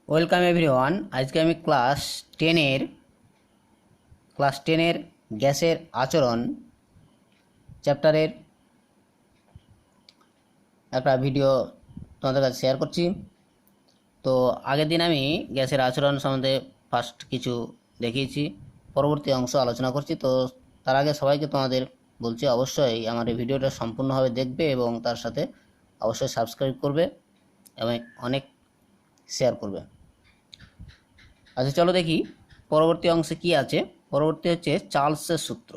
Welcome everyone. আজকে আমি class টেনের গ্যাসের আচরণ চ্যাপ্টারের একটা ভিডিও তোমাদের কাছে শেয়ার করছি। তো আগের দিন আমি গ্যাসের আচরণ সম্বন্ধে ফার্স্ট কিছু দেখিয়েছি, পরবর্তী অংশ আলোচনা করছি। তো তার আগে সবাইকে তোমাদের বলছি অবশ্যই আমার এই ভিডিওটা সম্পূর্ণভাবে দেখবে এবং তার সাথে অবশ্যই সাবস্ক্রাইব করবে এবং অনেক শেয়ার করবে। আচ্ছা, চলো দেখি পরবর্তী অংশে কি আছে। পরবর্তী হচ্ছে চার্লসের সূত্র।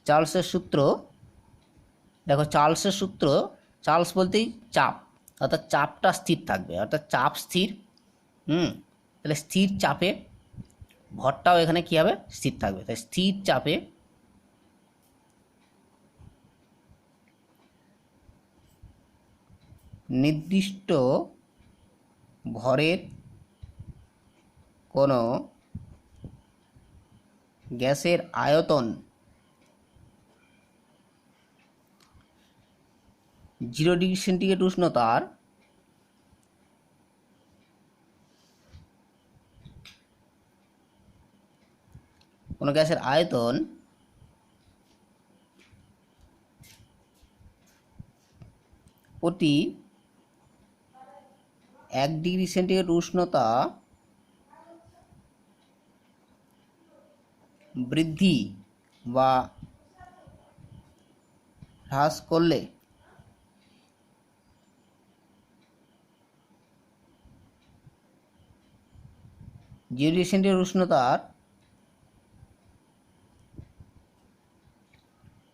চার্লসের সূত্র দেখো, চার্লস বলতেই চাপ, অর্থাৎ চাপটা স্থির থাকবে, অর্থাৎ চাপ স্থির। তাহলে স্থির চাপে ভরটাও এখানে কি হবে, স্থির থাকবে। তাই স্থির চাপে নির্দিষ্ট ভরের কোনো গ্যাসের আয়তন 0 ডিগ্রি সেন্টিগ্রেড উষ্ণতার কোনো গ্যাসের আয়তন প্রতি 1 ডিগ্রি সেন্টিগ্রেড উষ্ণতা বৃদ্ধি বা হ্রাস করলে জিরো ডিগ্রি সেন্টিগ্রেড উষ্ণতার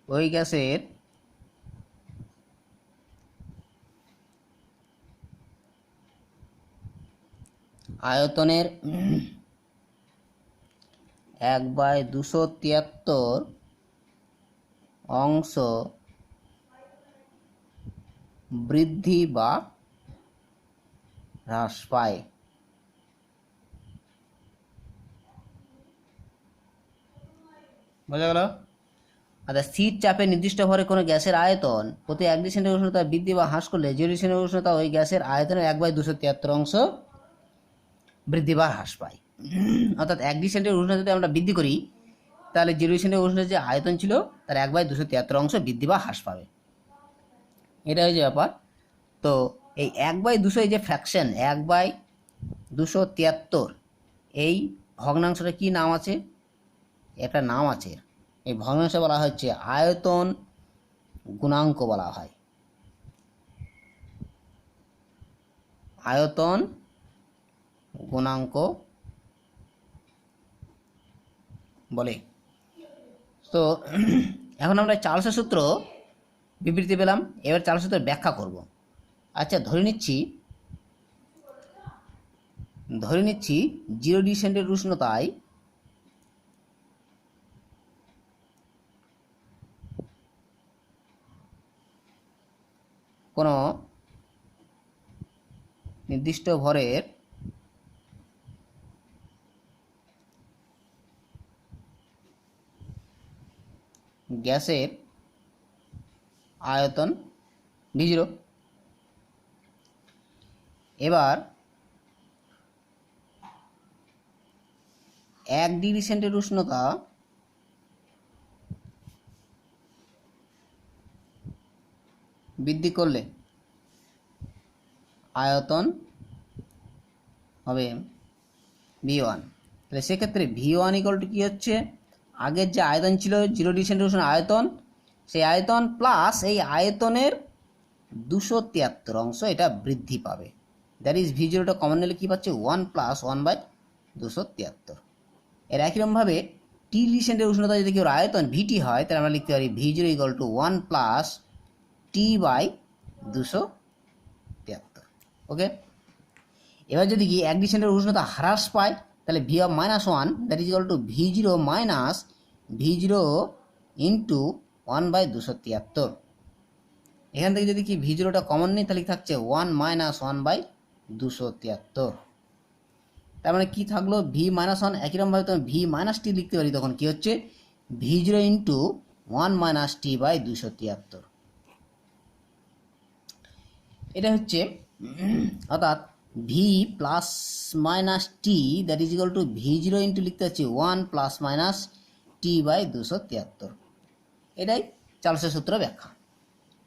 ওই গ্যাসের আয়তনের 1/273 অংশ বৃদ্ধি বা হ্রাস পায়। বোঝা গেল? আচ্ছা, স্থির চাপে নির্দিষ্ট ভরে কোনো গ্যাসের আয়তন প্রতি 1 ডিগ্রি সেন্টিগ্রেড উষ্ণতা বৃদ্ধি বা হ্রাস করলে 0 ডিগ্রি সেন্টিগ্রেড উষ্ণতা ওই গ্যাসের আয়তনের 1/273 অংশ বৃদ্ধি বা হ্রাস পায়। অর্থাৎ 1 ডিগ্রি সেন্টিগ্রেড উষ্ণতা যদি আমরা বৃদ্ধি করি, তাহলে 0 ডিগ্রি সেন্টিগ্রেড উষ্ণতার যে আয়তন ছিল তার 1/273 অংশ বৃদ্ধি বা হ্রাস পাবে। এটা হচ্ছে ব্যাপার। তো এই 1/200, এই যে ফ্র্যাকশন 1/273, এই ভগ্নাংশটা কি নাম আছে? একটা নাম আছে। এই ভগ্নাংশ বলা হচ্ছে আয়তন গুণাঙ্ক বলা হয়। আয়তন গুণাঙ্ক বলে। তো এখন আমরা চার্লসের সূত্র বিবৃতি পেলাম, এবার চার্লসের সূত্র ব্যাখ্যা করব। আচ্ছা, ধরে নিচ্ছি 0 ডিগ্রি সেন্টিগ্রেড উষ্ণতায় কোনো নির্দিষ্ট ভরের গ্যাসের আয়তন V0। এবার 1 ডিগ্রি সেন্টিগ্রেড উষ্ণতা বৃদ্ধি করলে আয়তন হবে V1। তাহলে সেক্ষেত্রে V1 ইকুয়াল টু কী হচ্ছে, আগের যে আয়তন ছিল 0 ডিগ্রি সেন্টিগ্রেড উষ্ণতা আয়তন, সেই আয়তন প্লাস এই আয়তনের 273 অংশ এটা বৃদ্ধি পাবে। দ্যাট ইজ V0টা কমন নিলে কী পাচ্ছে, 1 + 1/273। এর একইরকমভাবে T ডিগ্রি সেন্টিগ্রেড উষ্ণতা যদি কেউ আয়তন VT হয়, তাহলে আমরা লিখতে পারি V0 ইকুয়াল টু 1 + T/273। ওকে, এবার যদি কি 1 ডিগ্রি সেন্টিগ্রেড উষ্ণতা হ্রাস পায়, তাহলে V(-1) that is equal two V0 - V0 into 1/273। এখান থেকে যদি কি V0টা কমন নেই, তাহলে থাকছে 1 - 1/273। তার মানে কি থাকলো, V-1। একইরকমভাবে তুমি V-T লিখতে পারি, তখন কি হচ্ছে V0 ইন্টু 1 - T/273। এটা হচ্ছে অর্থাৎ V plus minus T that is equal two V zero into লিখতে হচ্ছে 1 + -t/273। এটাই চার্লসের সূত্র ব্যাখ্যা।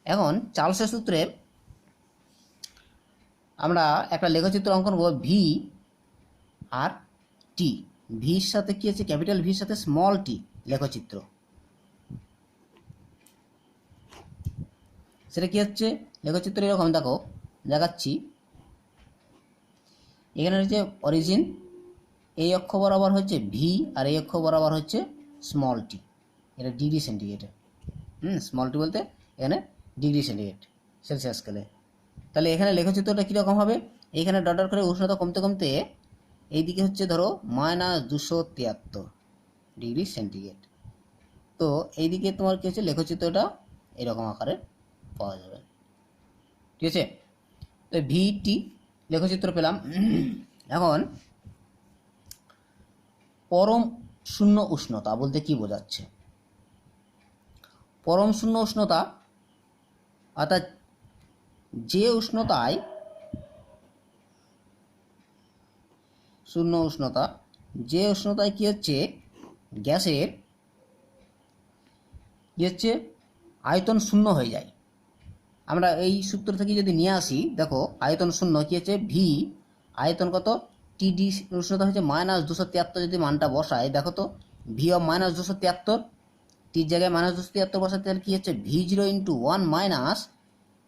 এখন চার্লসের সূত্রে আমরা একটা লেখচিত্র অঙ্কন করব ভি আর টি। ভির সাথে কি আছে, ক্যাপিটাল ভির সাথে স্মল টি লেখচিত্র। সেটা কি হচ্ছে লেখচিত্র এরকম, দেখো দেখাচ্ছি। এখানে হচ্ছে অরিজিন, এই অক্ষ বরাবর হচ্ছে ভি আর এই অক্ষ বরাবর হচ্ছে স্মল টি। এটা ডিগ্রি সেন্টিগ্রেডে, স্মল টি বলতে এখানে ডিগ্রি সেন্টিগ্রেড সেলসিয়াস স্কেলে। তাহলে এখানে লেখচিত্রটা কীরকম হবে, এইখানে ডট ডট করে উষ্ণতা কমতে কমতে এইদিকে হচ্ছে ধরো -273 ডিগ্রি সেন্টিগ্রেড। তো এইদিকে তোমার কী হচ্ছে লেখচিত্রটা এরকম আকারে পাওয়া যাবে, ঠিক আছে। তো ভিটি লেখচিত্র পেলাম। এখন পরম শূন্য উষ্ণতা বলতে কি বোঝাচ্ছে? পরম শূন্য উষ্ণতা অর্থাৎ যে উষ্ণতায় শূন্য উষ্ণতা, যে উষ্ণতায় কি হচ্ছে গ্যাসের কি হচ্ছে আয়তন শূন্য হয়ে যায়। আমরা এই সূত্র থেকে যদি নিয়ে আসি, দেখো আয়তন শূন্য কি হচ্ছে ভি, আয়তন কত টিডি, উষ্ণতা হচ্ছে -273। যদি মানটা বসায় দেখো তো ভি অফ -273, টির জায়গায় -273 বসাতে তাহলে কি হচ্ছে ভি জিরো ইন্টু 1 মাইনাস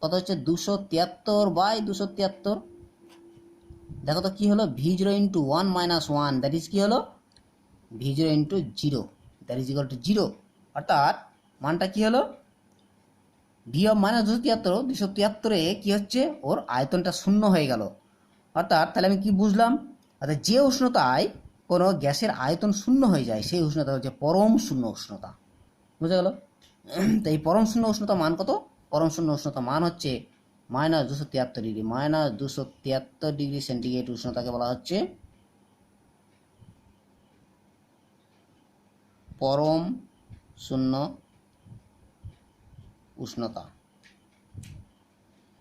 কত হচ্ছে 273/273। দেখো তো কি হলো V zero into 1 - 1 that is কি হলো V zero into 0 that is equal two 0। অর্থাৎ মানটা কি হলো ভি অফ -273 কি হচ্ছে ওর আয়তনটা শূন্য হয়ে গেল। অর্থাৎ তাহলে আমি কি বুঝলাম, অর্থাৎ যে উষ্ণতায় কোনো গ্যাসের আয়তন শূন্য হয়ে যায় সেই উষ্ণতা হচ্ছে পরম শূন্য উষ্ণতা। বুঝা গেল? তো এই পরম শূন্য উষ্ণতা মান কত? পরম শূন্য উষ্ণতা মান হচ্ছে -273 ডিগ্রি। -273 ডিগ্রি সেন্টিগ্রেড উষ্ণতাকে বলা হচ্ছে পরম শূন্য উষ্ণতা।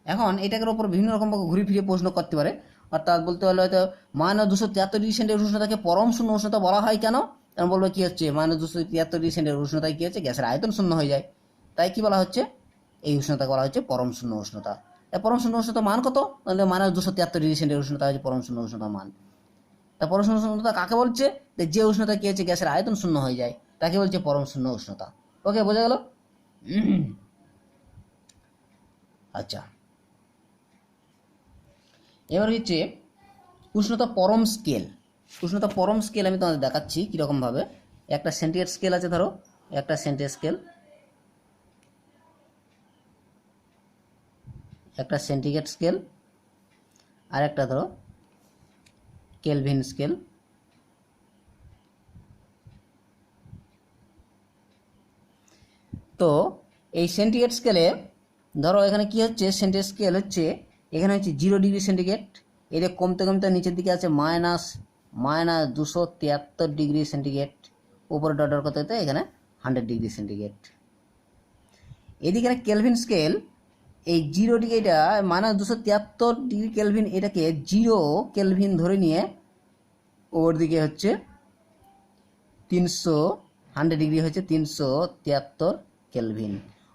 এখন এটাকে ওপর বিভিন্ন রকম ঘুরে ফিরে প্রশ্ন করতে পারে। অর্থাৎ বলতে পারলে হয়তো -273 ডিগ্রি সেন্টিগ্রেড উষ্ণতাকে পরম শূন্য উষ্ণতা বলা হয় কেন? কারণ বলবে কি হচ্ছে -273 ডিগ্রি সেন্টিগ্রেড উষ্ণতায় কি হচ্ছে গ্যাসের আয়তন শূন্য হয়ে যায়, তাই কি বলা হচ্ছে এই উষ্ণতাকে বলা হচ্ছে পরম শূন্য উষ্ণতা। পরম শূন্য উষ্ণতা মান কত? -273 ডিগ্রি সেন্টিগ্রেড উষ্ণতা হচ্ছে পরম শূন্য উষ্ণতা মান। তা পরম শূন্য উষ্ণতা কাকে বলছে? যে উষ্ণতা কি হচ্ছে গ্যাসের আয়তন শূন্য হয়ে যায় তাকে বলছে পরম শূন্য উষ্ণতা। ওকে, বোঝা গেল? আচ্ছা, এবার হচ্ছে উষ্ণতা পরম স্কেল। উষ্ণতা পরম স্কেল আমি তোমাদের দেখাচ্ছি কীরকমভাবে। একটা সেন্টিগ্রেড স্কেল আছে, ধরো একটা সেন্টিগ্রেড স্কেল, একটা সেন্টিগ্রেড স্কেল, আর একটা ধরো কেলভিন স্কেল। তো এই সেন্টিগ্রেড স্কেলে ধরো এখানে কি হচ্ছে, সেন্টিগ্রেড স্কেল হচ্ছে এখানে হচ্ছে 0 ডিগ্রি সেন্টিগ্রেড, এটা কমতে কমতে নিচের দিকে আছে -273 ডিগ্রি সেন্টিগ্রেড, উপরে ডট ডট করতে করতে এখানে 100 ডিগ্রি সেন্টিগ্রেড। এদিকে কেলভিন স্কেল এই 0 ডিগ্রি, এটা -273 ডিগ্রি কেলভিন, এটাকে 0 কেলভিন ধরে নিয়ে ওর দিকে হচ্ছে 100 ডিগ্রি হচ্ছে 373 কেলভিন।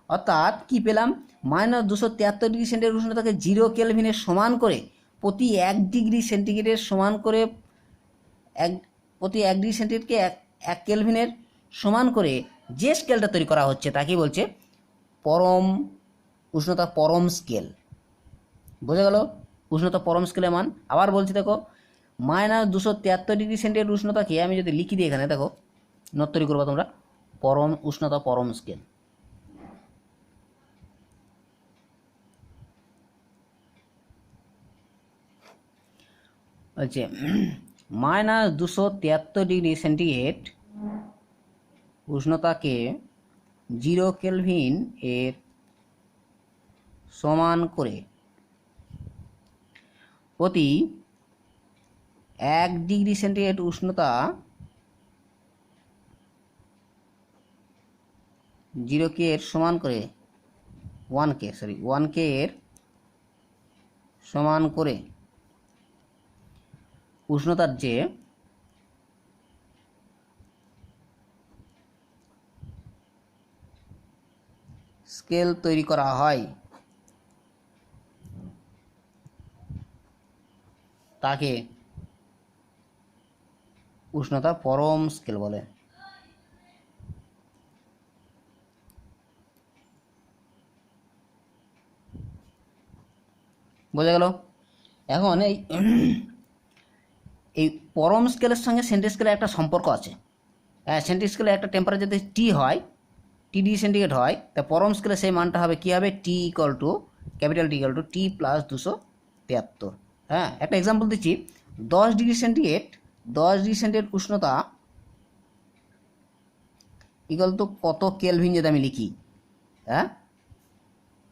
অর্থাৎ কি পেলাম, -273 ডিগ্রি সেন্টিগ্রেড উষ্ণতাকে 0 কেলভিনের সমান করে প্রতি 1 ডিগ্রি সেন্টিগ্রেডের সমান করে প্রতি 1 ডিগ্রি সেন্টিগ্রেডকে 1 কেলভিনের সমান করে যে স্কেলটা তৈরি করা হচ্ছে তাকে বলছে পরম উষ্ণতা পরম স্কেল। বোঝা গেল উষ্ণতা পরম স্কেলের মান? আবার বলছি দেখো, -273 ডিগ্রি সেন্টিগ্রেড উষ্ণতাকে আমি যদি লিখি দিই এখানে, দেখো নোট তৈরি করবো তোমরা, পরম উষ্ণতা পরম স্কেল। হচ্ছে -273 ডিগ্রি সেন্টিগ্রেড উষ্ণতাকে 0 কেলভিন এর সমান করে প্রতি 1 ডিগ্রি সেন্টিগ্রেড উষ্ণতা 0 কে এর সমান করে 1 কে এর সমান করে উষ্ণতার যে স্কেল তৈরি করা হয় তাকে উষ্ণতার পরম স্কেল বলে। বোঝা গেল? এখন এই পরম স্কেলের সঙ্গে সেন্টিগ্রেড স্কেলের একটা সম্পর্ক আছে। সেন্টিগ্রেড স্কেলে একটা টেম্পারেচার যদি টি হয়, টি ডিগ্রি সেন্টিগ্রেড হয়, তা পরম স্কেলে সেই মানটা হবে কী হবে, T equal to capital T equal to T plus 273। হ্যাঁ, একটা এক্সাম্পল দিচ্ছি। 10 ডিগ্রি সেন্টিগ্রেড উষ্ণতা ইকুয়াল টু কত কেলভিন যদি আমি লিখি, হ্যাঁ,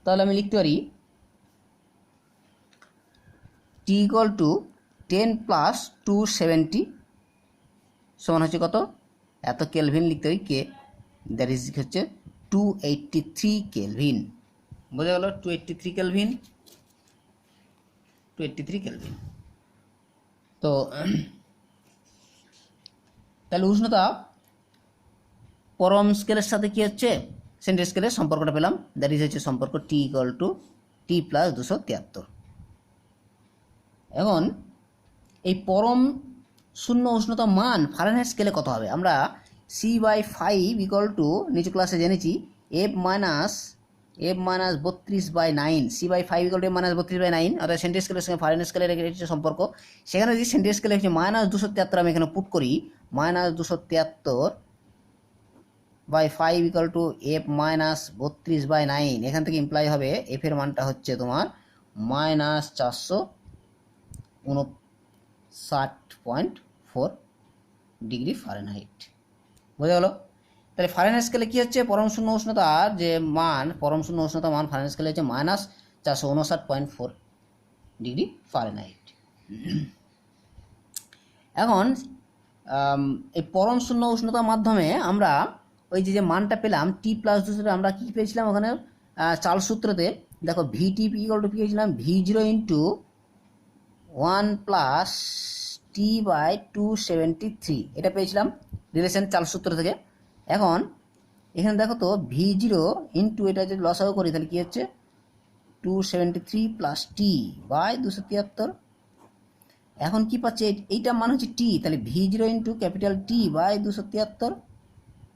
তাহলে আমি লিখতে পারি টি ইকুয়াল টু 10 প্লাস 270 সমান হচ্ছে কত, এত কেলভিন লিখতে পারি, কে, দ্যাট ইজ হচ্ছে 283 কেলভিন। বোঝা গেল? 283 কেলভিন, 283 কেলভিন। তো তাহলে উষ্ণতা পরম স্কেলের সাথে কি হচ্ছে, সেন্টিগ্রেড স্কেলের সম্পর্কটা পেলাম, দ্যাট ইজ হচ্ছে সম্পর্ক টি ইকুয়াল টু টি প্লাস 273। এখন এই পরম শূন্য উষ্ণতা মান ফারেনহাইট স্কেলে কত হবে? আমরা C/5 ইকুয়াল টু নিচু ক্লাসে জেনেছি F-32/9, C/5 equal to F-32/9, অর্থাৎ সেন্টিগ্রেড স্কেলের সঙ্গে ফারেনহাইট স্কেলের একটা সম্পর্ক। সেখানে যদি সেন্টিগ্রেড স্কেলে হচ্ছে -273 আমি এখানে পুট করি, -273/5 ইকুয়াল টু F-32/9, এখান থেকে ইমপ্লাই হবে এফ এর মানটা হচ্ছে তোমার -459.4 ডিগ্রি ফারেনহাইট। বোঝা গেল? তাহলে ফারেনহাইট স্কেলে কী হচ্ছে, পরম শূন্য উষ্ণতার যে মান, পরম শূন্য উষ্ণতা মান ফারেনহাইট স্কেলে হচ্ছে -459.4 ডিগ্রি ফারেনহাইট। এখন এই পরম শূন্য উষ্ণতার মাধ্যমে আমরা ওই যে মানটা পেলাম টি প্লাস 2, আমরা কী পেয়েছিলাম ওখানে চার্লস সূত্রতে, দেখো ভিটি ইকুয়াল টু পেয়েছিলাম V0 into 1 plus T by 273, এটা পেয়েছিলাম রিলেশন চার্লস সূত্র থেকে। এখন এখানে দেখো তো V0 ইন্টু এটা যদি লসাগু করি তাহলে কী হচ্ছে, 273 প্লাস টি বাই 273। এখন কি পাচ্ছে, এইটা মান হচ্ছে টি, তাহলে V0 into capital T by 273,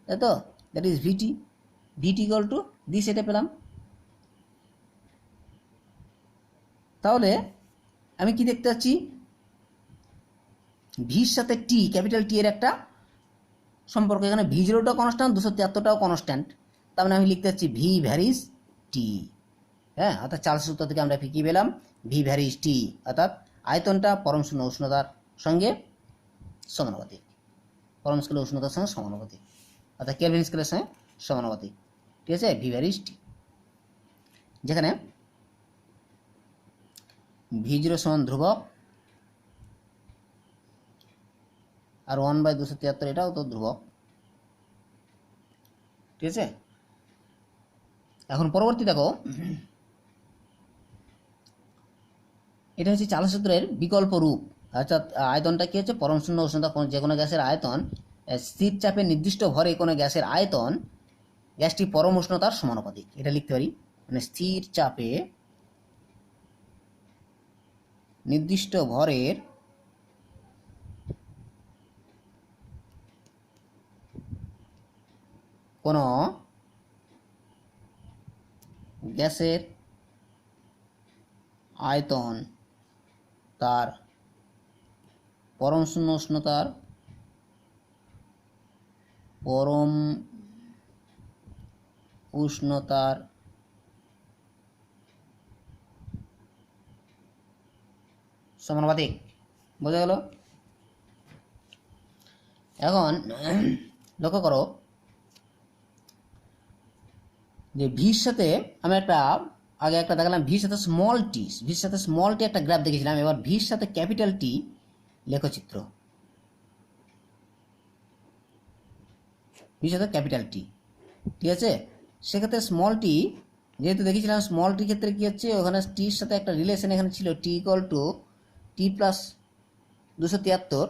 তাই তো, that is VT equal to this, এটা পেলাম। তাহলে আমি কি দেখতে পাচ্ছি, ভির সাথে টি, ক্যাপিটাল টি এর একটা সম্পর্ক, এখানে V0টাও কনস্ট্যান্ট, 273টাও কনস্ট্যান্ট, তার মানে আমি লিখতে পাচ্ছি ভি ভ্যারিজ টি। হ্যাঁ, অর্থাৎ চার্লস সূত্র থেকে আমরা কী পেলাম, ভি ভ্যারিজ টি, অর্থাৎ আয়তনটা পরম শূন্য উষ্ণতার সঙ্গে সমানুপাতিক, পরম স্কেলের উষ্ণতার সঙ্গে সমানুপাতিক, অর্থাৎ কেলভিন স্কেলের সঙ্গে সমানুপাতিক। ঠিক আছে, ভি ভ্যারিজ টি, যেখানে V0 সমান ধ্রুবক আর 1/273 এটাও তো ধ্রুবক। ঠিক আছে, এখন পরবর্তী দেখো, এটা হচ্ছে চার্লস সূত্রের বিকল্প রূপ, অর্থাৎ আয়তনটা কি হচ্ছে, পরম শূন্য উষ্ণতা যে কোনো গ্যাসের আয়তন স্থির চাপে নির্দিষ্ট ভরে কোনো গ্যাসের আয়তন গ্যাসটি পরম উষ্ণতার সমানুপাতিক, এটা লিখতে পারি, মানে স্থির চাপে নির্দিষ্ট ভরের কোনো গ্যাসের আয়তন তার পরম শূন্য উষ্ণতার সমানুপাতিক। বোঝা গেল? এখন লক্ষ্য করো যে ভির সাথে আমি আগে একটা দেখালাম, ভির সাথে স্মল টি, একটা গ্রাফ দেখেছিলাম। এবার ভির সাথে ক্যাপিটাল টি লেখচিত্র, ভির সাথে ক্যাপিটাল টি, ঠিক আছে। সেক্ষেত্রে স্মল টি যেহেতু দেখেছিলাম স্মল টি ক্ষেত্রে কী হচ্ছে, ওখানে টির সাথে একটা রিলেশন এখানে ছিল, টি ইকুয়াল টু টি প্লাস 273,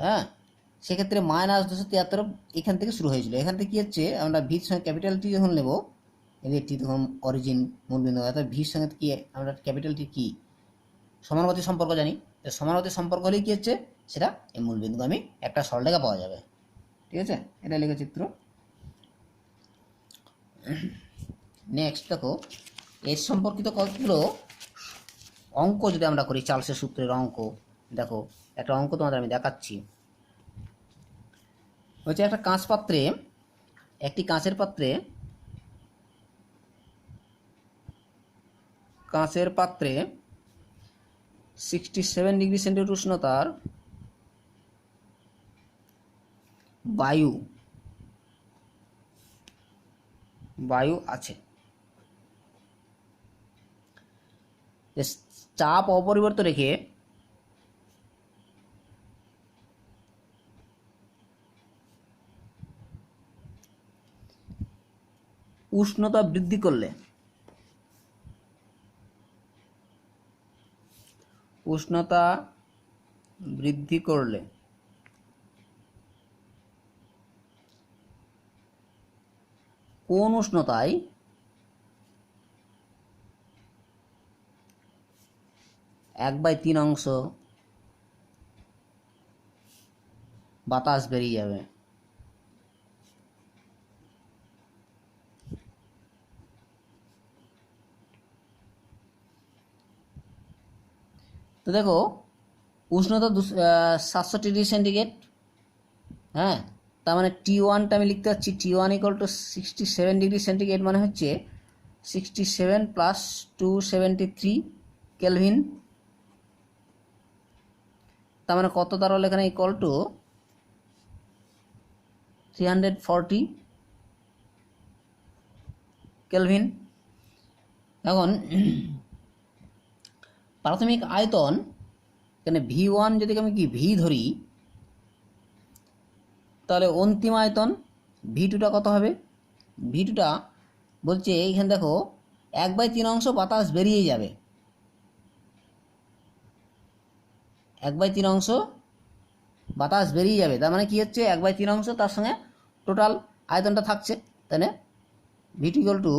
হ্যাঁ, সেক্ষেত্রে মাইনাস 273 এখান থেকে শুরু হয়েছিল। এখান থেকে কী হচ্ছে, আমরা ভির সঙ্গে ক্যাপিটাল টি যখন নেব, এদের টি তখন অরিজিন মূলবিন্দু, অর্থাৎ ভির সঙ্গে কি আমরা ক্যাপিটাল টি কী সমানুপাতিক সম্পর্ক জানি, সমানুপাতিক সম্পর্ক হলেই কী হচ্ছে, সেটা এই মূলবিন্দুকে আমি একটা সরলরেখা পাওয়া যাবে। ঠিক আছে, এটা লেখচিত্র। নেক্সট দেখো, এর সম্পর্কিত কতগুলো অঙ্ক যদি আমরা করি, চার্লসের সূত্রের অঙ্ক। দেখো একটা অঙ্ক তোমাদের আমি দেখাচ্ছি। হচ্ছে একটা একটি কাঁচের পাত্রে 67 ডিগ্রি সেন্টিগ্রেড উষ্ণতার বায়ু আছে। চাপ অপরিবর্তিত রেখে উষ্ণতা বৃদ্ধি করলে কোন উষ্ণতায় 1/3 অংশ বাতাস বেরিয়ে যাবে। তো দেখো উষ্ণতা 700 ডিগ্রি সেন্টিগ্রেড, হ্যাঁ, তার মানে T1টা আমি লিখতে পারছি, T1 equal two 67 degree centigrade, মানে হচ্ছে 67 প্লাস 273 কেলভিন। তার মানে কত দাঁড়ালো এখানে, ইকুয়াল টু 340 কেলভিন। এখন প্রাথমিক আয়তন এখানে V1 যদি আমি কি ভি ধরি, তাহলে অন্তিম আয়তন V2টা কত হবে? V2টা বলছে এইখানে দেখো 1/3 অংশ বাতাস বেরিয়ে যাবে, 1/3 অংশ বাতাস বেরিয়ে যাবে। তার মানে কি হচ্ছে, 1/3 অংশ তার সঙ্গে টোটাল আয়তনটা থাকছে, তাই না? V2 ইকুয়াল টু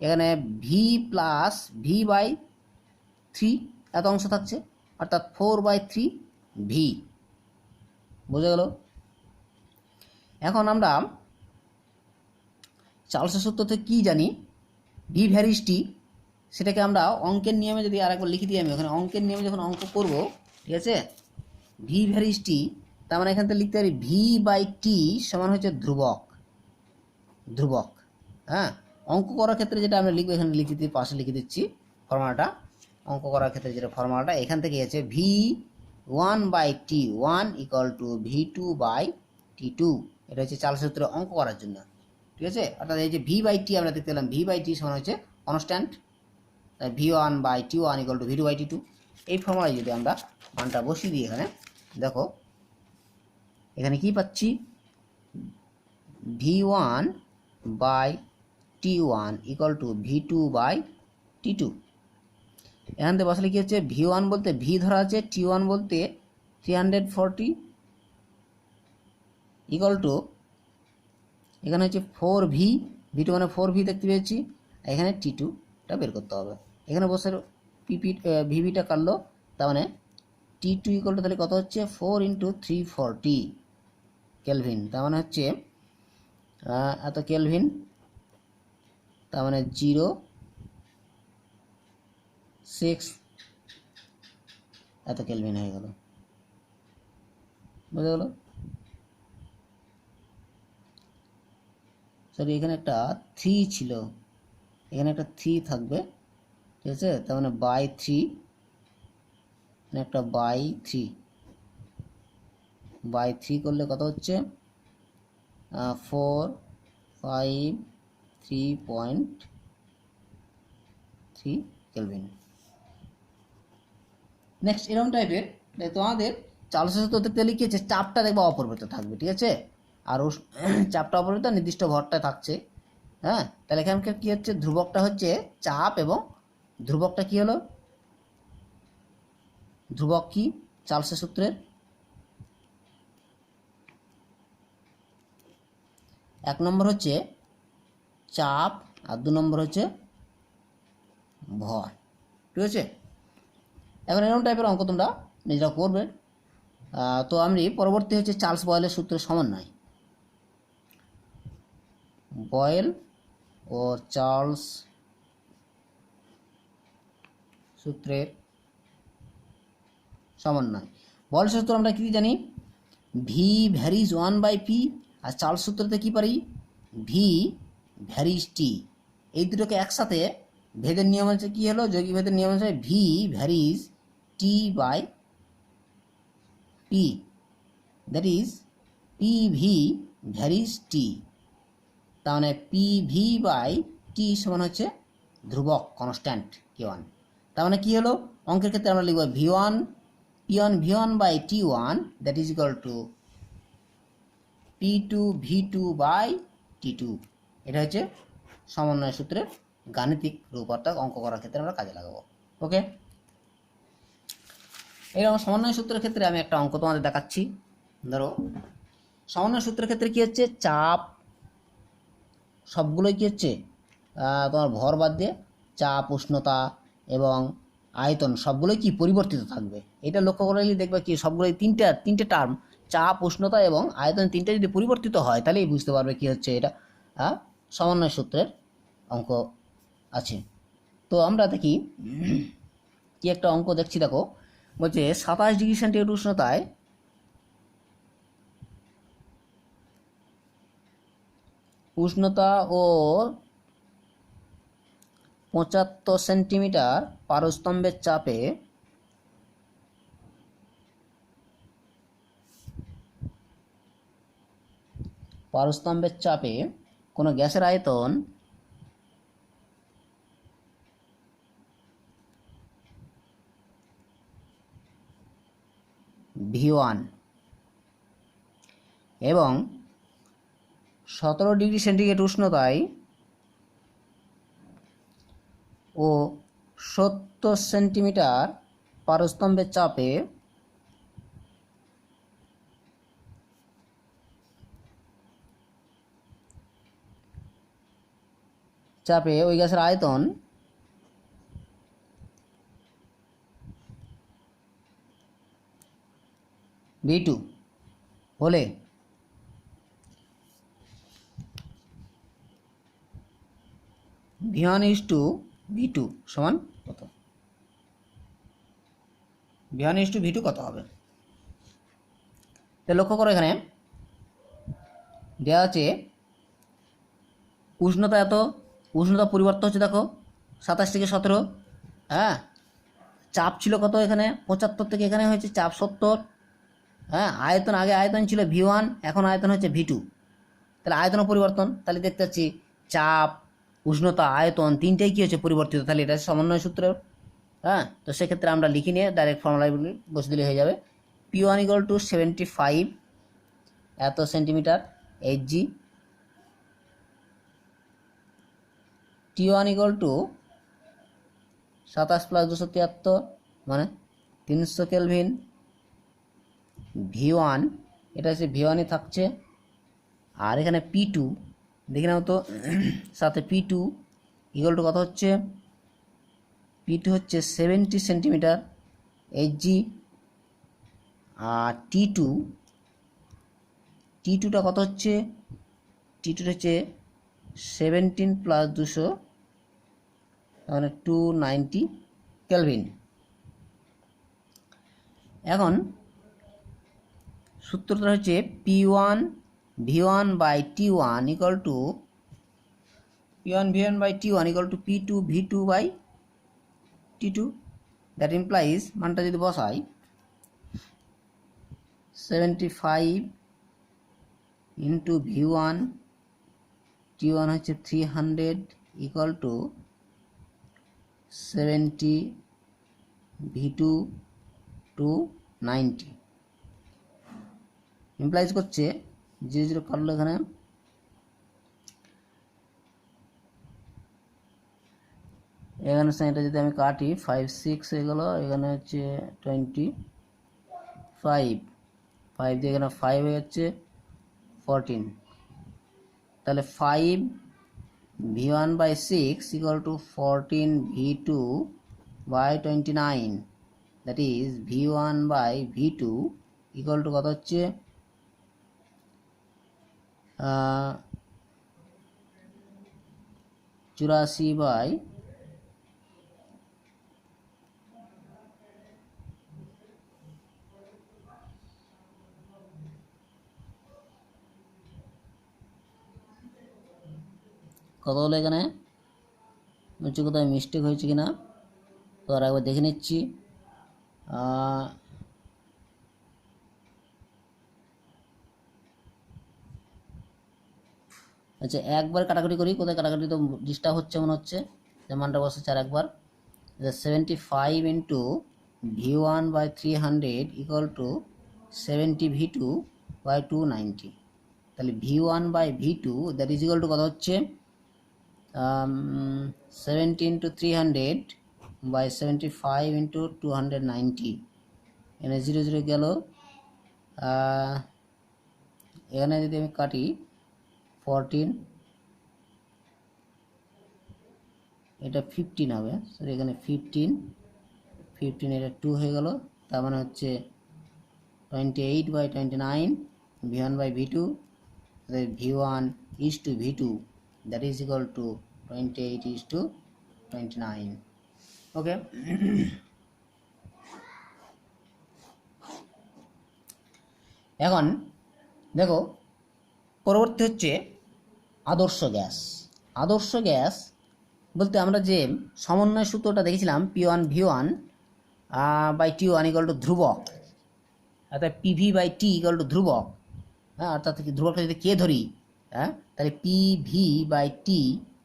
এখানে ভি প্লাস V/3 এত অংশ থাকছে, অর্থাৎ 4/3 ভি। বোঝা গেল? এখন আমরা চার্লসের সূত্র থেকে কী জানি, ভি ভ্যারিস টি, সেটাকে আমরা অঙ্কের নিয়মে যদি আরেকবার লিখে দিই, আমি ওখানে অঙ্কের নিয়মে যখন অঙ্ক করব, ঠিক আছে, ভি ভ্যারিস টি, তার মানে এখান থেকে লিখতে পারি V/T সমান হচ্ছে ধ্রুবক। হ্যাঁ, অঙ্ক করার ক্ষেত্রে যেটা আমরা লিখবো, এখানে পাশে লিখে দিচ্ছি ফর্মুলাটা। অঙ্ক করার ক্ষেত্রে যেটা ফর্মুলাটা এখান থেকে আছে, V1/T1 ইকুয়াল টু V2/T2। এটা হচ্ছে চার্লসের সূত্রে অঙ্ক করার জন্য। ঠিক আছে, অর্থাৎ এই যে V/T আমরা দেখতে পেলাম, V/T সমান হচ্ছে constant, V1/T1 equal to V2/T2। এই ফর্মুলায় যদি আমরা মানটা বসিয়ে দিই, এখানে দেখো এখানে কি পাচ্ছি, V1/T1 ইকুয়াল টু V2/T2। এখান থেকে বসালে কি হচ্ছে, V1 বলতে ভি ধরা আছে, T1 বলতে 340 ইকুয়াল টু এখানে হচ্ছে 4V, V2 মানে 4V দেখতে পেয়েছি, এখানে T2টা বের করতে হবে। এখানে বসে ভিভিটা কাটলো, তার মানে T2 ইকুয়াল টু তাহলে কত হচ্ছে, 4 × 340 কেলভিন। তার মানে হচ্ছে এত কেলভিন, তার মানে 0.6 এত কেলভিন হয়ে গেল। বুঝা গেল? সরি, এখানে একটা 3 ছিল, এখানে একটা 3 থাকবে, ঠিক আছে, তার মানে /3, এখানে একটা /3 করলে কত হচ্ছে, 453.3 কেলভিন। নেক্সট এরকম টাইপের তোমাদের চার্লসের সূত্র দেখতে লিখেছে, চাপটা দেখবা অপরিবর্তিত থাকবে, ঠিক আছে, আর চাপটা অপরিবর্তিত নির্দিষ্ট ভরটা থাকছে। হ্যাঁ, তাহলে এখানকার কি হচ্ছে, ধ্রুবকটা হচ্ছে চাপ এবং ধ্রুবকটা কি হলো, ধ্রুবক কি চার্লসের সূত্রের, এক নম্বর হচ্ছে চাপ আর 2 নম্বর হচ্ছে ভর। ঠিক আছে, এখন এরকম টাইপের অঙ্ক তোমরা নিজেরা করবে। তো আমি পরবর্তী হচ্ছে চার্লস বয়েলের সূত্রের সমন্বয়, বয়েল ও চার্লস সূত্রের সমন্বয়। বয়েলের সূত্র আমরা কি জানি, ভি ভ্যারিজ 1/p, আর চার্লস সূত্রতে কি পারি, ভি ভ্যারিজ টি। এই দুটোকে একসাথে ভেদের নিয়ম হচ্ছে কি হলো, যৌগিক ভেদের নিয়ম হচ্ছে V varies T by P, that is P V varies T. তার মানে পি ভি বাই টি সমান হচ্ছে ধ্রুবক কনস্ট্যান্ট K1। তার মানে কি হলো, অঙ্কের ক্ষেত্রে আমরা লিখব V1 P1 V1 by T1 that is equal to P2 V2 by T2। এটা হচ্ছে সমন্বয় সূত্রের গাণিতিক রূপ, অর্থাৎ অঙ্ক করার ক্ষেত্রে আমরা কাজে লাগাবো। ওকে, এইরকম সমন্বয় সূত্রের ক্ষেত্রে আমি একটা অঙ্ক তোমাদের দেখাচ্ছি। ধরো সমন্বয় সূত্রের ক্ষেত্রে কি হচ্ছে, চাপ সবগুলোই কি হচ্ছে তোমার ভর বাদ দিয়ে চাপ, উষ্ণতা এবং আয়তন সবগুলোই কি পরিবর্তিত থাকবে। এটা লক্ষ্য করে দেখবে কি সবগুলোই তিনটে টার্ম, চাপ, উষ্ণতা এবং আয়তন তিনটে যদি পরিবর্তিত হয় তাহলেই বুঝতে পারবে কি হচ্ছে এটা সমন্বয় সূত্রের অঙ্ক আছে। তো আমরা দেখি কি একটা অঙ্ক দেখছি, দেখো বলছে 27 ডিগ্রি সেন্টিগ্রেড উষ্ণতায় উষ্ণতা ও 75 সেন্টিমিটার পারস্তম্ভের চাপে কোনো গ্যাসের আয়তন V1 এবং 17 ডিগ্রি সেন্টিগ্রেড উষ্ণতায় ও 70 সেন্টিমিটার পারস্তম্ভের চাপে ওই গ্যাসের আয়তন V2 হলে V1 is to V2 সমান কত, V1 is to V2 কত হবে। তো লক্ষ্য করো এখানে দেওয়া আছে উষ্ণতা এত, উষ্ণতা পরিবর্তন হচ্ছে দেখো 27 থেকে 17, হ্যাঁ, চাপ ছিল কত এখানে 75 থেকে এখানে হয়েছে চাপ 70, হ্যাঁ, আয়তন আগে আয়তন ছিল V1, এখন আয়তন হচ্ছে V2, তাহলে আয়তন পরিবর্তন, তাহলে দেখতে পাচ্ছি চাপ, উষ্ণতা, আয়তন তিনটেই কী হচ্ছে পরিবর্তিত, তাহলে এটা সমন্বয় সূত্র। হ্যাঁ, তো সেক্ষেত্রে আমরা লিখি নিয়ে ডাইরেক্ট ফর্মুলাগুলি বসে দিলে হয়ে যাবে। P1 ইকুয়াল টু 75 এত centimetre Hg, T1 equal two 27 plus 273 মানে 300 কেলভিন, V1 এটা হচ্ছে V1ই থাকছে, আর এখানে P2 দেখে নাও তো সাথে P2 ইকুয়াল টু কত হচ্ছে, P2 হচ্ছে 70 সেন্টিমিটার Hg, আর T2টা কত হচ্ছে, T2 হচ্ছে 17 প্লাস 200 মানে 290 কেলভিন। এখন সূত্রটা হচ্ছে P1 V1 by T1 equal to P1 V1 by T1 equal to P2 V2 by T2, that implies মানটা যদি বসাই 75 ইন্টু V1, T1 হচ্ছে 300 ইকুয়াল টু 70 V2 290, ইমপ্লাইজ করছে 0 0 কাটলো এখানে এখানে এটা যদি আমি কাটি 5 6 হয়ে গেল, এখানে হচ্ছে 25, 5 দিয়ে এখানে 5 হয়ে যাচ্ছে 14, তাহলে 5 v1 by 6 equal to 14 v2 by 29, that is v1 by v2 equal to কত হচ্ছে 84 বাই কত হলো, এখানে হচ্ছে কোথায় মিস্টেক হয়েছে কিনা তো আর একবার দেখে নিচ্ছি। আচ্ছা একবার কাটাকাটি করি, কোথায় কাটাকাটি তো ডিস্টার্ব হচ্ছে মনে হচ্ছে, যে মানটা বসেছে আর একবার 75 into v1 by 300 equal to 70 v2 by 290, তাহলে v1 by v2 that is equal to কত হচ্ছে 70 ইন্টু 300 বাই 75 ইন্টু 290, এখানে 0 0 গেল, এখানে যদি আমি কাটি 14, এটা 15 হবে, সরি এখানে 15 এটা 2 হয়ে গেল, তার মানে হচ্ছে 28 by 29 v1 by v2, v1 is to v2 that is equal to 28 is to 29. ওকে, এখন দেখো পরবর্তী হচ্ছে আদর্শ গ্যাস। আদর্শ গ্যাস বলতে আমরা যে সমন্বয় সূত্রটা দেখেছিলাম P1 V1 by T1 equal to ধ্রুবক, অর্থাৎ PV by T equal to ধ্রুবক, হ্যাঁ অর্থাৎ ধ্রুবকটা যদি কে ধরি, হ্যাঁ তাহলে PV বাই T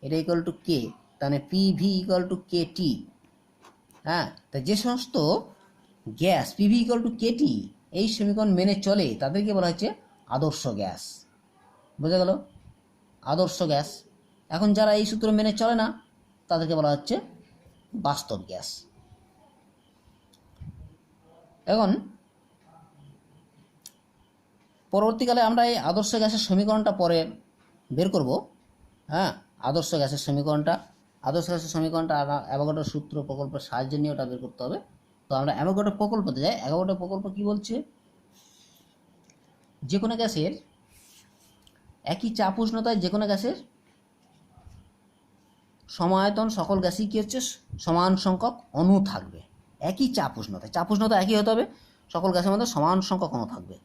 এটা ইকুয়াল টু কে, তাহলে PV ইকুয়াল টু KT, হ্যাঁ তা যে সমস্ত gas PV equal to KT এই সমীকরণ মেনে চলে তাদেরকে বলা হচ্ছে আদর্শ গ্যাস। বোঝা গেল, আদর্শ গ্যাস। এখন যারা এই সূত্র মেনে চলে না তাদেরকে বলা হচ্ছে বাস্তব গ্যাস। এখন পরবর্তীকালে আমরা এই আদর্শ গ্যাসের সমীকরণটা পরে বের করব, হ্যাঁ আদর্শ গ্যাসের সমীকরণটা অ্যাভোগাড্রো সূত্র প্রকল্পের সাহায্যে নিয়ে ওটা বের করতে হবে। তো আমরা অ্যাভোগাড্রো প্রকল্পতে যাই। অ্যাভোগাড্রো প্রকল্প কি বলছে, যে কোনো গ্যাসের একই চাপ উষ্ণতায় যে কোনো গ্যাসের সমায়তন সকল গ্যাসই কি হচ্ছে সমান সংখ্যক অণু থাকবে, একই চাপ উষ্ণতা একই হতে হবে, সকল গ্যাসের মধ্যে সমান সংখ্যক অণু থাকবে।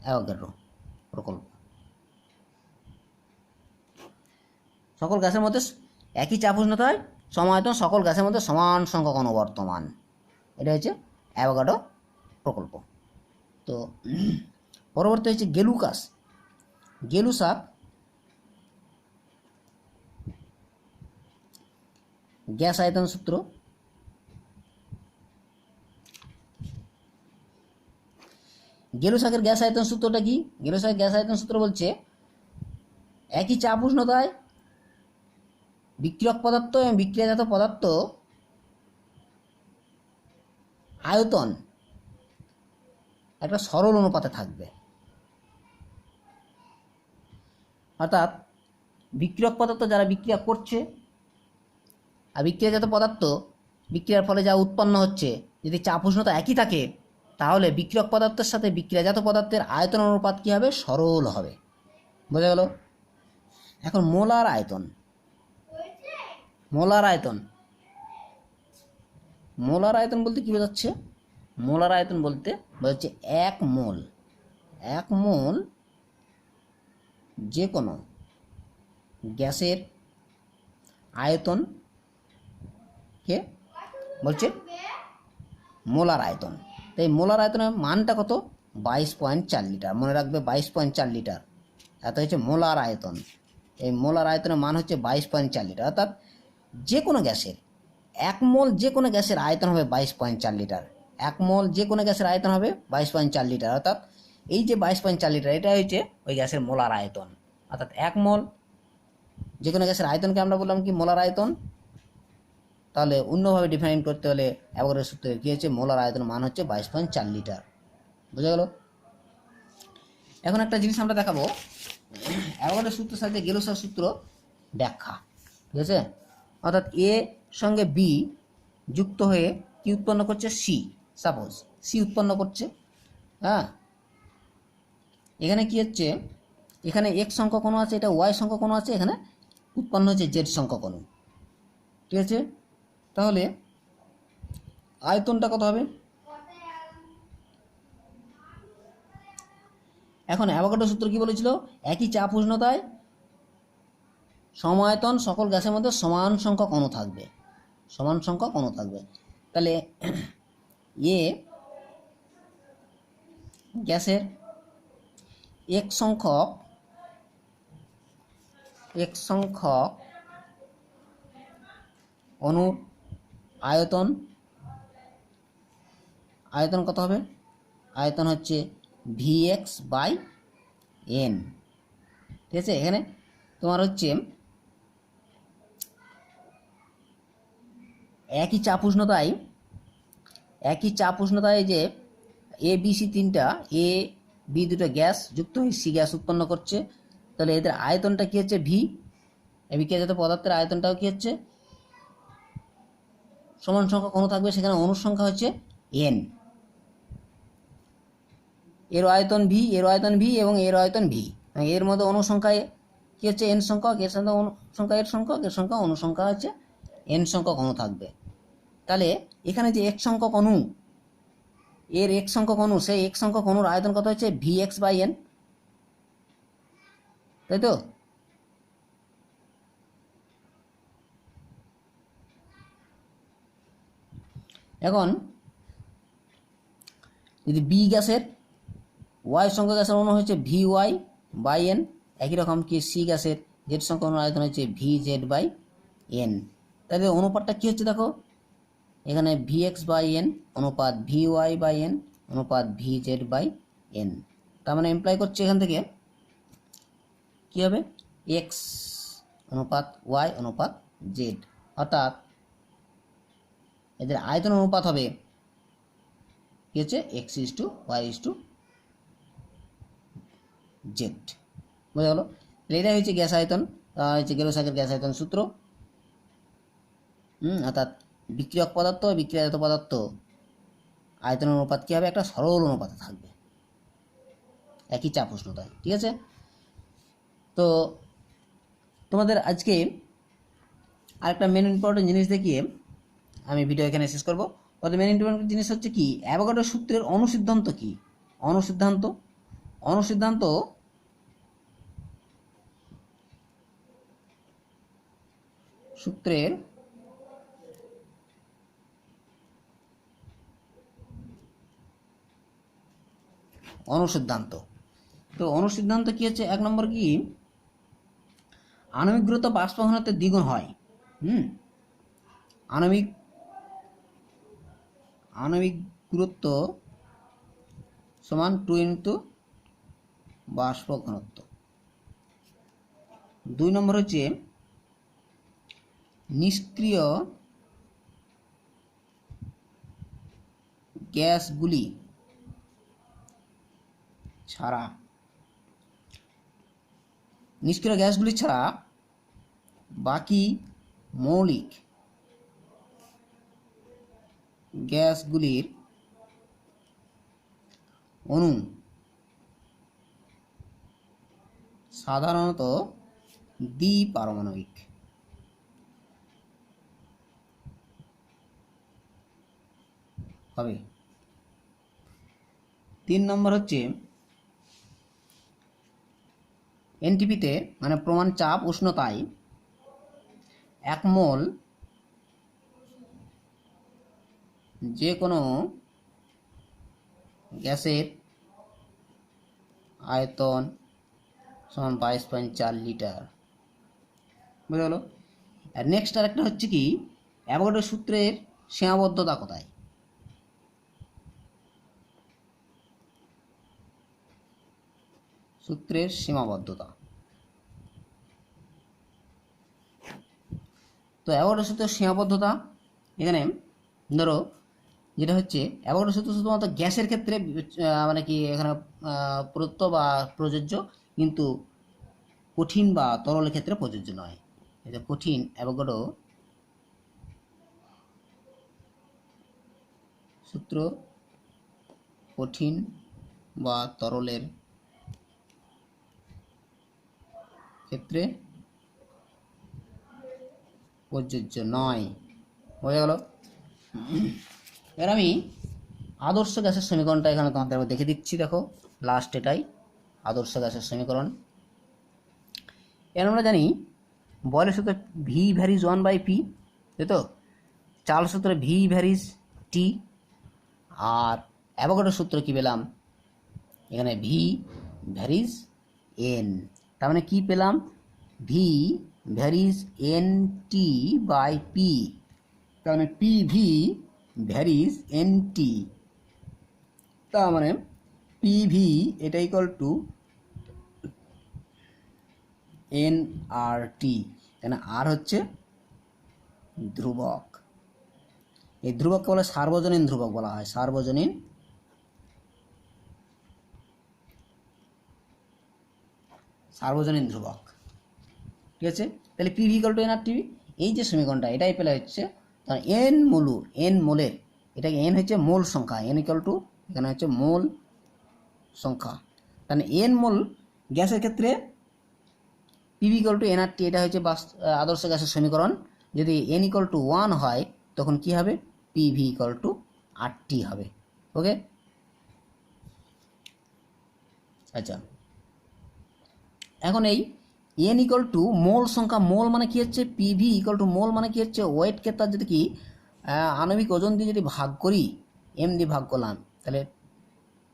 অ্যাভোগাড্রো প্রকল্প, সকল গ্যাসের মধ্যে একই চাপ উষ্ণতায় সমায়তন সকল গ্যাসের মধ্যে সমান সংখ্যক অণু বর্তমান, এটা হচ্ছে অ্যাভোগাড্রো প্রকল্প। তো পরবর্তী হচ্ছে গেলুকাস। গেলুসাক গ্যাস আয়তন সূত্র। গেলুসাকের গ্যাস আয়তন সূত্রটা কি? গেলুসাকের গ্যাস আয়তন সূত্র বলছে একই চাপ উষ্ণতায় বিক্রিয়ক পদার্থ এবং বিক্রিয়াজাত পদার্থ আয়তন একটা সরল অনুপাতে থাকবে, অর্থাৎ বিক্রিয়ক পদার্থ যারা বিক্রিয়া করছে আর বিক্রিয়াজাত পদার্থ বিক্রিয়ার ফলে যা উৎপন্ন হচ্ছে যদি চাপ উষ্ণতা একই থাকে তাহলে বিক্রিয়ক পদার্থের সাথে বিক্রিয়াজাত পদার্থের আয়তন অনুপাত কী হবে, সরল হবে। বোঝা গেল? এখন মোলার আয়তন। মোলার আয়তন বলতে কী বোঝাচ্ছে? মোলার আয়তন বলতে বোঝাচ্ছে এক মোল যে কোনো গ্যাসের আয়তনকে বলছে মোলার আয়তন। তাই মোলার আয়তনের মানটা কত? 22.4 লিটার। মনে রাখবে 22.4 লিটার, এত হচ্ছে মোলার আয়তন। এই মোলার আয়তনের মান হচ্ছে 22.4 লিটার, অর্থাৎ যে কোনো গ্যাসের এক মোল যে কোনো গ্যাসের আয়তন হবে 22.4 লিটার। এক মোল যে কোনো গ্যাসের আয়তন হবে 22.4 লিটার, অর্থাৎ এই যে 22.4 লিটার এটা হচ্ছে ওই গ্যাসের মোলার আয়তন, অর্থাৎ 1 মোল যে কোনো গ্যাসের আয়তনকে আমরা বললাম কি মোলার আয়তন। তাহলে অন্যভাবে ডিফাইন করতে হলে অ্যাভোগাড্রোর সূত্রে কী হচ্ছে, মোলার আয়তন মান হচ্ছে 22.4 লিটার। বোঝা গেল? এখন একটা জিনিস আমরা দেখাবো, অ্যাভোগাড্রোর সূত্রের সাথে গেলোসার সূত্র ব্যাখ্যা। ঠিক আছে, অর্থাৎ এ সঙ্গে বি যুক্ত হয়ে কি উৎপন্ন করছে, সি। সাপোজ সি উৎপন্ন করছে, হ্যাঁ, এখানে কি হচ্ছে, এখানে এক্স সংখ্যক অণু আছে, এটা ওয়াই সংখ্যক অণু আছে, এখানে উৎপন্ন হচ্ছে জেড সংখ্যক অণু। ঠিক আছে, তাহলে আয়তনটা কত হবে? এখন অ্যাভোগাড্রোর সূত্র কি বলেছিল, একই চাপ উষ্ণতায় সমায়তন সকল গ্যাসের মধ্যে সমান সংখ্যক অণু থাকবে, সমান সংখ্যক অণু থাকবে। তাহলে এ গ্যাসের এক সংখ্যক অণুর আয়তন কত হবে? আয়তন হচ্ছে Vx/n। ঠিক আছে, এখানে তোমার হচ্ছে একই চাপ উষ্ণতায় যে এ বি সি তিনটা, এ বি দুটো গ্যাস যুক্ত হয়ে সি গ্যাস উৎপন্ন করছে। তাহলে এদের আয়তনটা কি হচ্ছে, ভি। বিক্রিয়াজাত পদার্থের আয়তনটাও কি হচ্ছে, সমান সংখ্যক অণু থাকবে, সেখানে অণুর সংখ্যা হচ্ছে এন। এর আয়তন ভি, এবং এর আয়তন ভি। এর মধ্যে অণু সংখ্যায় কি হচ্ছে, এন সংখ্যক, এর সাথে অণু সংখ্যা এর সংখ্যক, এর সংখ্যা অণু সংখ্যা হচ্ছে এন সংখ্যক অণু থাকবে। তাহলে এখানে যে এক সংখ্যক অণু, এর এক সংখ্যক অণু, সেই এক সংখ্যক অণুর আয়তন কত হচ্ছে, Vx/n, তাই তো? এখন যদি বি গ্যাসের ওয়াই সংখ্যক গ্যাসের অণু হচ্ছে Vy/n, একই রকম কি সি গ্যাসের জেড সংখ্যক অণুর আয়তন হচ্ছে Vz/n। তাহলে অনুপাতটা কি হচ্ছে দেখো, এখানে Vx/n অনুপাত Vy/n অনুপাত Vz/n। তার মানে এমপ্লাই করছে এখান থেকে কি হবে, এক্স অনুপাত ওয়াই অনুপাত জেড, অর্থাৎ এদের আয়তন অনুপাত হবে কি হচ্ছে, x/y/z। বোঝা গেল? এটাই হচ্ছে গ্যাস আয়তন, হচ্ছে গেলোসাকের গ্যাস আয়তন সূত্র। অর্থাৎ বিক্রিয়ক পদার্থ, বিক্রিয়াজাত পদার্থ আয়তন অনুপাত কী হবে, একটা সরল অনুপাতে থাকবে একই চাপ উষ্ণতায়। ঠিক আছে, তো তোমাদের আজকে আরেকটা মেন ইম্পর্টেন্ট জিনিস দেখিয়ে আমি ভিডিও এখানে শেষ করবো। তাহলে মেন ইম্পর্টেন্ট জিনিস হচ্ছে কি, অ্যাভোগাড্রো সূত্রের অনুসিদ্ধান্ত কি। অনুসিদ্ধান্ত সূত্রের অনুসিদ্ধান্ত, তো অনুসিদ্ধান্ত কি হচ্ছে, এক নম্বর কি, আণবিক গুরুত্ব বাষ্প ঘনত্বের দ্বিগুণ হয়। আণবিক গুরুত্ব সমান 2 × বাষ্প ঘনত্ব। 2 নম্বর হচ্ছে নিষ্ক্রিয় গ্যাসগুলি ছাড়া বাকি মৌলিক গ্যাসগুলির অণু সাধারণত দ্বিপারমাণবিক। হবে 3 নম্বর হচ্ছে এনটিপিতে মানে প্রমাণ চাপ উষ্ণতায় 1 মোল যে কোনো গ্যাসের আয়তন সমান 22.4 লিটার। বুঝা গেল? আর নেক্সট আর একটা হচ্ছে কি, অ্যাভোগাড্রো সূত্রের সীমাবদ্ধতা কোথায়। সূত্রের সীমাবদ্ধতা। তো অ্যাভোগাড্রো সূত্রের সীমাবদ্ধতা এখানে ধরো যেটা হচ্ছে অ্যাভোগাড্রো সূত্র শুধুমাত্র গ্যাসের ক্ষেত্রে মানে কি এখানে প্রদত্ত বা প্রযোজ্য, কিন্তু কঠিন বা তরলের ক্ষেত্রে প্রযোজ্য নয়। এটা কঠিন অ্যাভোগাড্রো সূত্র কঠিন বা তরলের ক্ষেত্রে প্রযোজ্য নয়। হয়ে গেল। এবার আমি আদর্শ গ্যাসের সমীকরণটা এখানে তোমাদের দেখে দিচ্ছি। দেখো লাস্ট এটাই আদর্শ গ্যাসের সমীকরণ। এর আমরা জানি বয়লের সূত্রে ভি ভ্যারিজ 1/p, তাই তো। চার্লস সূত্রে ভি ভ্যারিজ টি। আর অ্যাভোগাড্রো সূত্র কি পেলাম এখানে ভি ভ্যারিজ এন। তার মানে কি পেলাম V varies N T by P. তার মানে P V varies N T. তার মানে পি ভি এটা equal to N R T. কেন আর হচ্ছে ধ্রুবক। এই ধ্রুবককে বলে সার্বজনীন ধ্রুবক বলা হয়, সার্বজনীন ধ্রুবক। ঠিক আছে, তাহলে P V equal to N R T. এই যে সমীকরণটা এটাই পেলে হচ্ছে এন মোলু, এন মোলের, এটাকে এন হচ্ছে মোল সংখ্যা, এন ইকুয়াল টু এখানে হচ্ছে মোল সংখ্যা। তাহলে এন মোল গ্যাসের ক্ষেত্রে PV equal to N R টি, এটা হচ্ছে আদর্শ গ্যাসের সমীকরণ। যদি এন ইকুয়াল টু 1 হয় তখন কি হবে পিভি ইকুয়াল টু আর টি হবে। ওকে, আচ্ছা এখন এই এন ইকুয়াল টু মোল সংখ্যা, মোল মানে কি হচ্ছে পিভি ইকুয়াল টু মোল মানে কি হচ্ছে ওয়েটকে তার যদি কি আণবিক ওজন দিয়ে যদি ভাগ করি, এম দিয়ে ভাগ করলাম, তাহলে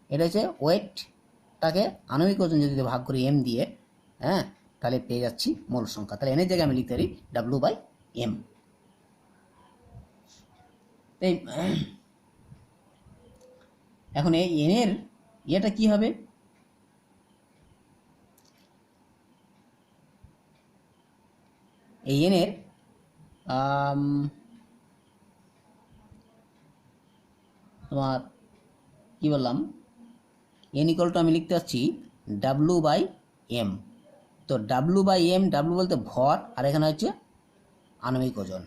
এটা হচ্ছে ওয়েটটাকে আণবিক ওজন যদি ভাগ করি এম দিয়ে, হ্যাঁ, তাহলে পেয়ে যাচ্ছি মোল সংখ্যা। তাহলে এনের জায়গায় আমি লিখতে পারি W/m। এখন এই এনের ইয়েটা কি হবে, এই এনের তোমার কি বললাম এন ইকুয়াল টু আমি লিখতে পাচ্ছি W/m। তো W/m, W বলতে ভর, আর এখানে হচ্ছে আণবিক ওজন।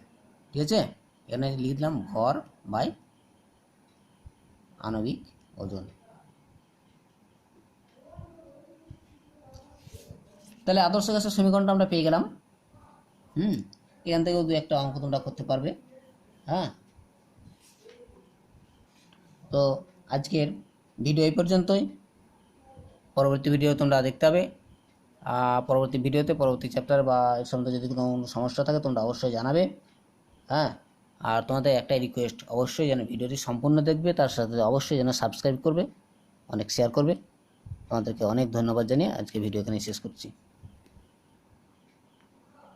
ঠিক আছে, এখানে লিখলাম ভর বাই আণবিক ওজন। তাহলে আদর্শ গ্যাসের সমীকরণটা আমরা পেয়ে গেলাম। এখান থেকেও 2-1টা অঙ্ক তোমরা করতে পারবে। হ্যাঁ, তো আজকের ভিডিও এই পর্যন্তই। পরবর্তী ভিডিও তোমরা দেখতে হবে। পরবর্তী ভিডিওতে পরবর্তী চ্যাপ্টার বা এর সম্বন্ধে যদি কোনো সমস্যা থাকে তোমরা অবশ্যই জানাবে। হ্যাঁ, আর তোমাদের একটাই রিকোয়েস্ট, অবশ্যই যেন ভিডিওটি সম্পূর্ণ দেখবে, তার সাথে অবশ্যই যেন সাবস্ক্রাইব করবে, অনেক শেয়ার করবে। তোমাদেরকে অনেক ধন্যবাদ জানিয়ে আজকে ভিডিও এখানে শেষ করছি।